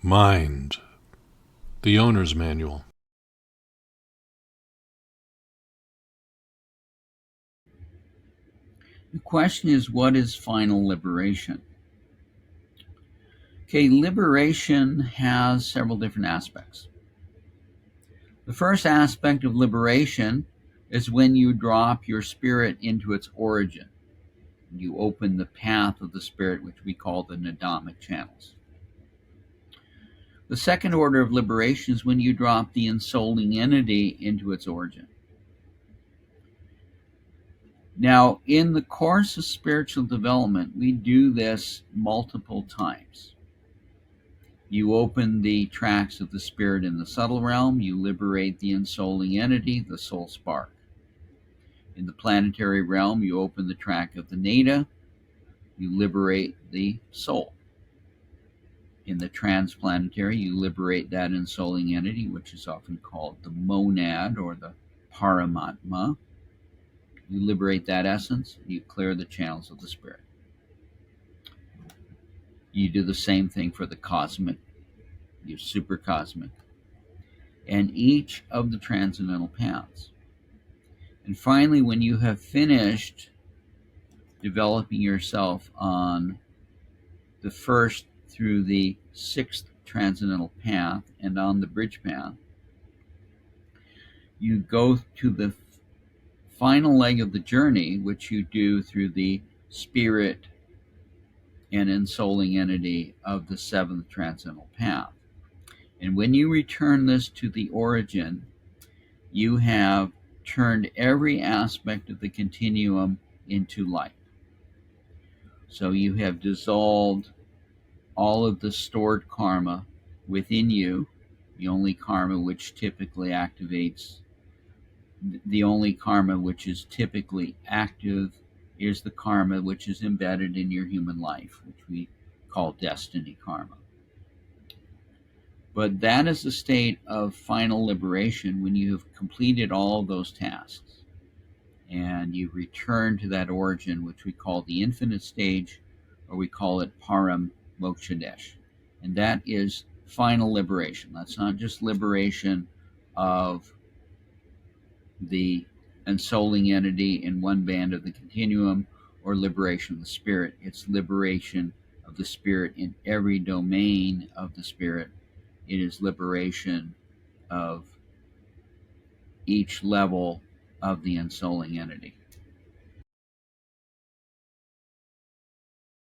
Mind, the owner's manual. The question is, what is final liberation? Okay, liberation has several different aspects. The first aspect of liberation is when you drop your spirit into its origin. You open the path of the spirit, which we call the nadamic channels. The second order of liberation is when you drop the ensouling entity into its origin. Now, in the course of spiritual development, we do this multiple times. You open the tracks of the spirit in the subtle realm, you liberate the ensouling entity, the soul spark. In the planetary realm, you open the track of the nada, you liberate the soul. In the transplanetary, you liberate that ensouling entity, which is often called the monad or the paramatma. You liberate that essence, you clear the channels of the spirit. You do the same thing for the cosmic, your supercosmic, and each of the transcendental paths. And finally, when you have finished developing yourself on the first through the sixth transcendental path and on the bridge path, you go to the final leg of the journey, which you do through the spirit and ensouling entity of the seventh transcendental path. And when you return this to the origin, you have turned every aspect of the continuum into light. So you have dissolved all of the stored karma within you. The only karma which typically activates, the only karma which is typically active is the karma which is embedded in your human life, which we call destiny karma. But that is the state of final liberation when you have completed all of those tasks and you return to that origin, which we call the infinite stage, or we call it param mokshadesh. And that is final liberation. That's not just liberation of the ensouling entity in one band of the continuum or liberation of the spirit. It's liberation of the spirit in every domain of the spirit. It is liberation of each level of the ensouling entity.